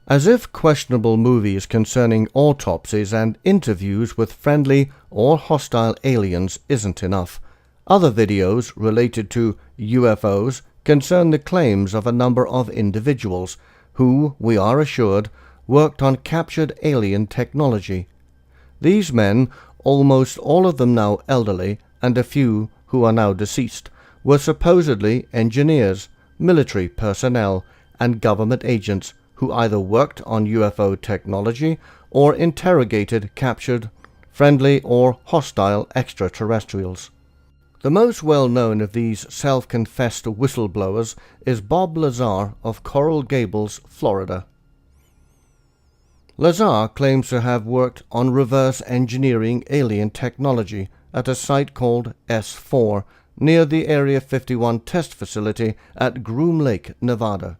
As if questionable movies concerning autopsies and interviews with friendly or hostile aliens isn't enough, other videos related to UFOs concern the claims of a number of individuals who, we are assured, worked on captured alien technology. These men, almost all of them now elderly, and a few who are now deceased, were supposedly engineers, military personnel, and government agents who either worked on UFO technology or interrogated captured, friendly or hostile extraterrestrials. The most well-known of these self-confessed whistleblowers is Bob Lazar of Coral Gables, Florida. Lazar claims to have worked on reverse engineering alien technology at a site called S4 near the Area 51 test facility at Groom Lake, Nevada.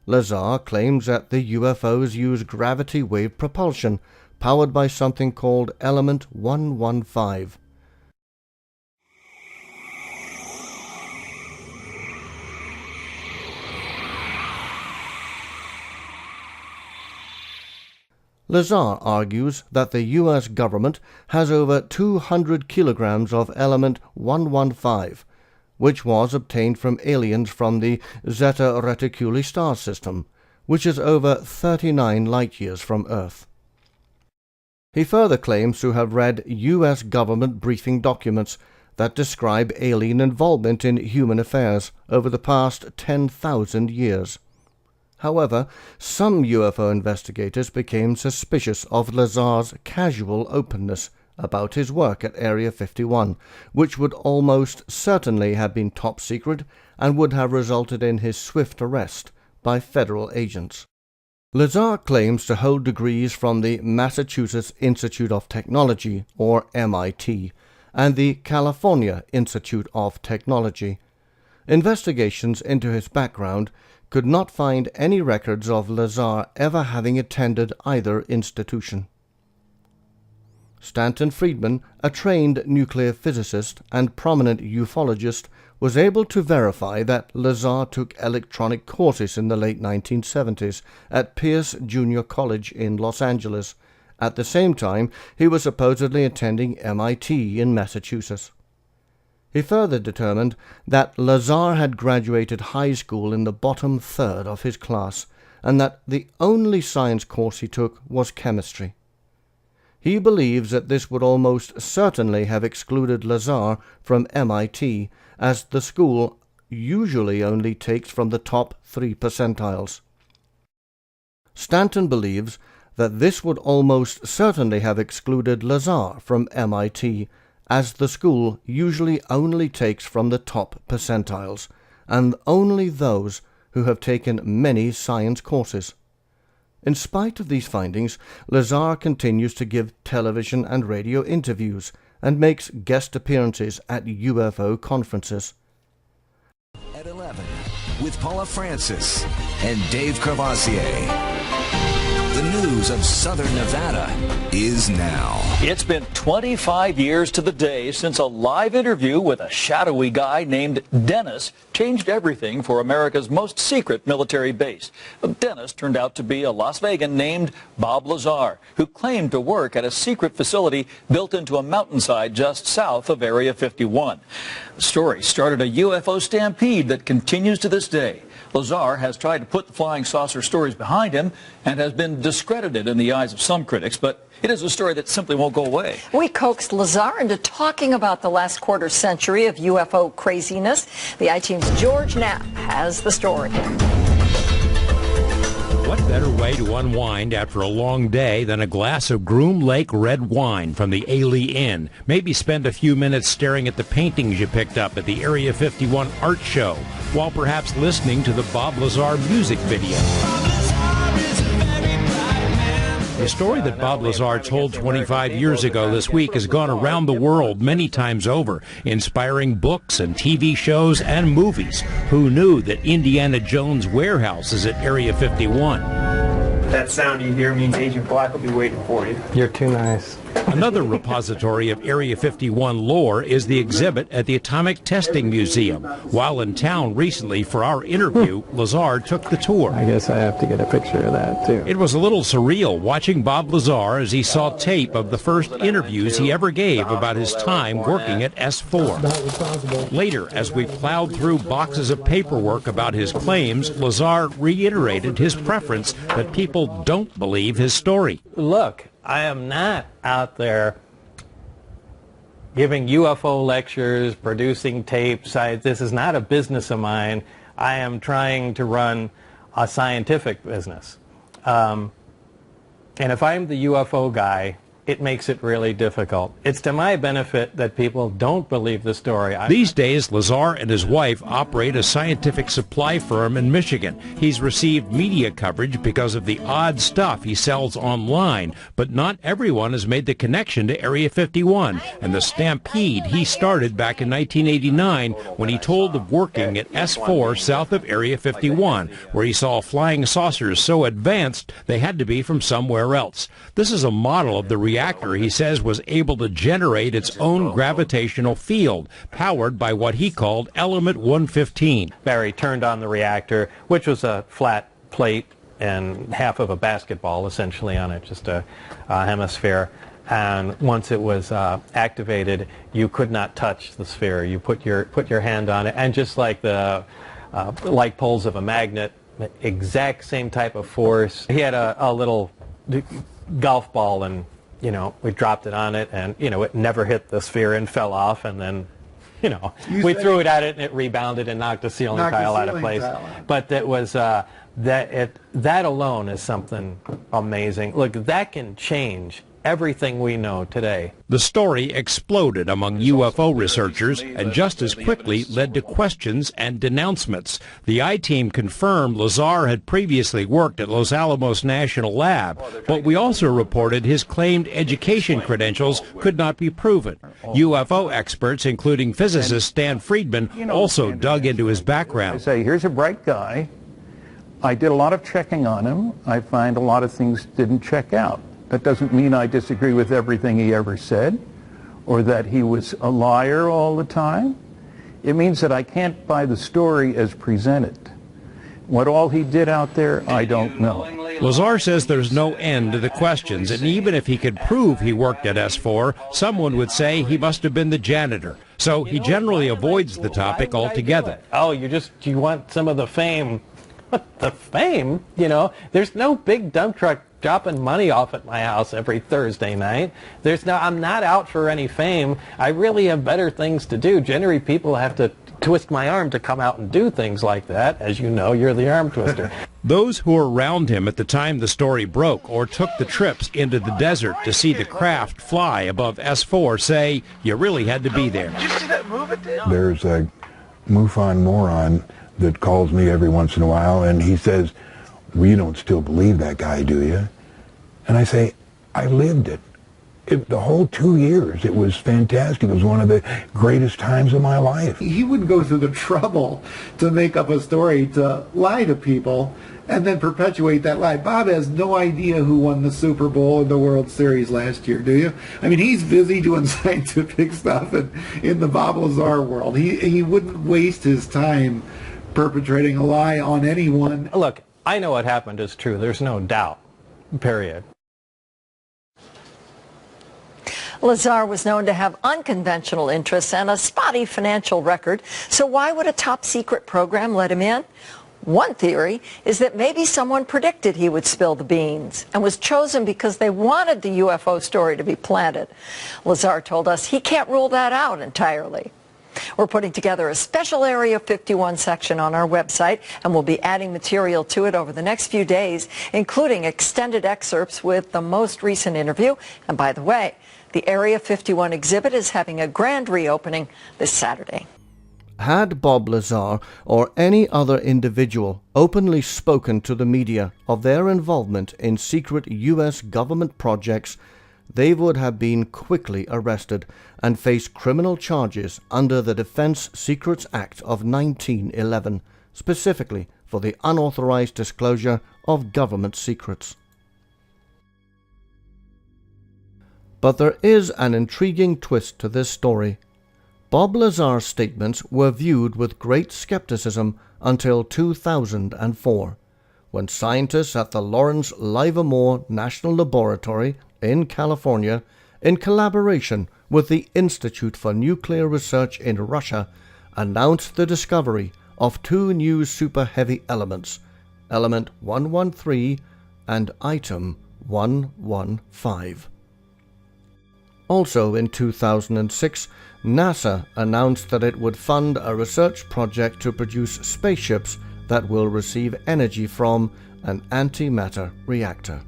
Lazar claims that the UFOs use gravity wave propulsion, powered by something called Element 115. Lazar argues that the U.S. government has over 200 kilograms of Element 115, which was obtained from aliens from the Zeta Reticuli star system, which is over 39 light-years from Earth. He further claims to have read U.S. government briefing documents that describe alien involvement in human affairs over the past 10,000 years. However, some UFO investigators became suspicious of Lazar's casual openness about his work at Area 51, which would almost certainly have been top secret and would have resulted in his swift arrest by federal agents. Lazar claims to hold degrees from the Massachusetts Institute of Technology, or MIT, and the California Institute of Technology. Investigations into his background could not find any records of Lazar ever having attended either institution. Stanton Friedman, a trained nuclear physicist and prominent ufologist, was able to verify that Lazar took electronic courses in the late 1970s at Pierce Junior College in Los Angeles. At the same time, he was supposedly attending MIT in Massachusetts. He further determined that Lazar had graduated high school in the bottom third of his class, and that the only science course he took was chemistry. He believes that this would almost certainly have excluded Lazar from MIT, as the school usually only takes from the top 3 percentiles. Stanton believes that this would almost certainly have excluded Lazar from MIT, as the school usually only takes from the top percentiles, and only those who have taken many science courses. In spite of these findings, Lazar continues to give television and radio interviews and makes guest appearances at UFO conferences. At 11, with Paula Francis and Dave Cavassier. The news of Southern Nevada is now. It's been 25 years to the day since a live interview with a shadowy guy named Dennis changed everything for America's most secret military base. Dennis turned out to be a Las Vegan named Bob Lazar, who claimed to work at a secret facility built into a mountainside just south of Area 51. The story started a UFO stampede that continues to this day. Lazar has tried to put the flying saucer stories behind him and has been discredited in the eyes of some critics, but it is a story that simply won't go away. We coaxed Lazar into talking about the last quarter century of UFO craziness. The I-Team's George Knapp has the story. What better way to unwind after a long day than a glass of Groom Lake red wine from the Ailey Inn? Maybe spend a few minutes staring at the paintings you picked up at the Area 51 art show, while perhaps listening to the Bob Lazar music video. The story that Bob Lazar told 25 years ago this week has gone around the world many times over, inspiring books and TV shows and movies. Who knew that Indiana Jones' warehouse is at Area 51? That sound you hear means Agent Black will be waiting for you. You're too nice. Another repository of Area 51 lore is the exhibit at the Atomic Testing Museum. While in town recently for our interview, Lazar took the tour. I guess I have to get a picture of that, too. It was a little surreal watching Bob Lazar as he saw tape of the first interviews he ever gave about his time working at S4. Later, as we plowed through boxes of paperwork about his claims, Lazar reiterated his preference that people don't believe his story. Look, I am not out there giving UFO lectures, producing tapes. This is not a business of mine. I am trying to run a scientific business. And if I'm the UFO guy, it makes it really difficult. It's to my benefit that people don't believe the story. These days, Lazar and his wife operate a scientific supply firm in Michigan. He's received media coverage because of the odd stuff he sells online, but not everyone has made the connection to Area 51 and the stampede he started back in 1989 when he told of working at S4 south of Area 51, where he saw flying saucers so advanced they had to be from somewhere else. This is a model of the reactor he says was able to generate its own gravitational field, powered by what he called Element 115. Barry turned on the reactor, which was a flat plate and half of a basketball essentially on it, just a hemisphere. And once it was activated, you could not touch the sphere. You put your hand on it, and just like the like poles of a magnet, exact same type of force. He had a little golf ball, and we dropped it on it, and it never hit the sphere and fell off, and then we threw it at it and it rebounded and knocked the ceiling tile out of place. But that was that alone is something amazing. Look, that can change everything we know today. The story exploded among UFO researchers and just as quickly led to questions and denouncements. The I-Team confirmed Lazar had previously worked at Los Alamos National Lab, but we also reported his claimed education credentials could not be proven. UFO experts, including physicist Stan Friedman, also dug into his background. I say, here's a bright guy. I did a lot of checking on him. I find a lot of things didn't check out. That doesn't mean I disagree with everything he ever said, or that he was a liar all the time. It means that I can't buy the story as presented. What all he did out there, I don't know. Lazar says there's no end to the questions, and even if he could prove he worked at S4, someone would say he must have been the janitor. So he generally avoids the topic altogether. Oh, you want some of the fame? What, the fame? There's no big dump truck dropping money off at my house every Thursday night. I'm not out for any fame. I really have better things to do. Generally, people have to twist my arm to come out and do things like that. As you know, you're the arm twister. Those who were around him at the time the story broke or took the trips into the desert to see the craft fly above S4 say you really had to be there. Did you see that move it did? There's a MUFON moron that calls me every once in a while, and he says, well, you don't still believe that guy, do you? And I say, I lived it. The whole 2 years, it was fantastic. It was one of the greatest times of my life. He wouldn't go through the trouble to make up a story to lie to people and then perpetuate that lie. Bob has no idea who won the Super Bowl and the World Series last year, do you? I mean, he's busy doing scientific stuff in the Bob Lazar world. He wouldn't waste his time perpetrating a lie on anyone. Look, I know what happened is true. There's no doubt, period. Lazar was known to have unconventional interests and a spotty financial record, so why would a top-secret program let him in? One theory is that maybe someone predicted he would spill the beans and was chosen because they wanted the UFO story to be planted. Lazar told us he can't rule that out entirely. We're putting together a special Area 51 section on our website, and we'll be adding material to it over the next few days, including extended excerpts with the most recent interview. And by the way, the Area 51 exhibit is having a grand reopening this Saturday. Had Bob Lazar or any other individual openly spoken to the media of their involvement in secret U.S. government projects, they would have been quickly arrested and face criminal charges under the Defense Secrets Act of 1911, specifically for the unauthorized disclosure of government secrets. But there is an intriguing twist to this story. Bob Lazar's statements were viewed with great skepticism until 2004, when scientists at the Lawrence Livermore National Laboratory in California, in collaboration with the Institute for Nuclear Research in Russia, announced the discovery of two new super-heavy elements, element 113 and item 115. Also in 2006, NASA announced that it would fund a research project to produce spaceships that will receive energy from an antimatter reactor.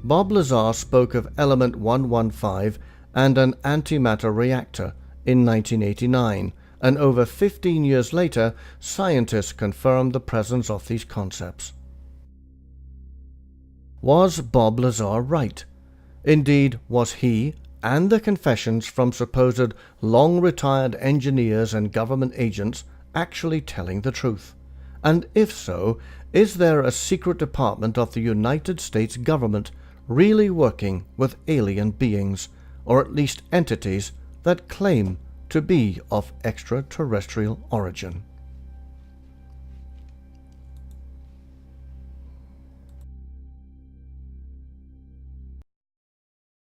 Bob Lazar spoke of element 115 and an antimatter reactor in 1989, and over 15 years later, scientists confirmed the presence of these concepts. Was Bob Lazar right? Indeed, was he and the confessions from supposed long-retired engineers and government agents actually telling the truth? And if so, is there a secret department of the United States government really working with alien beings, or at least entities that claim to be of extraterrestrial origin?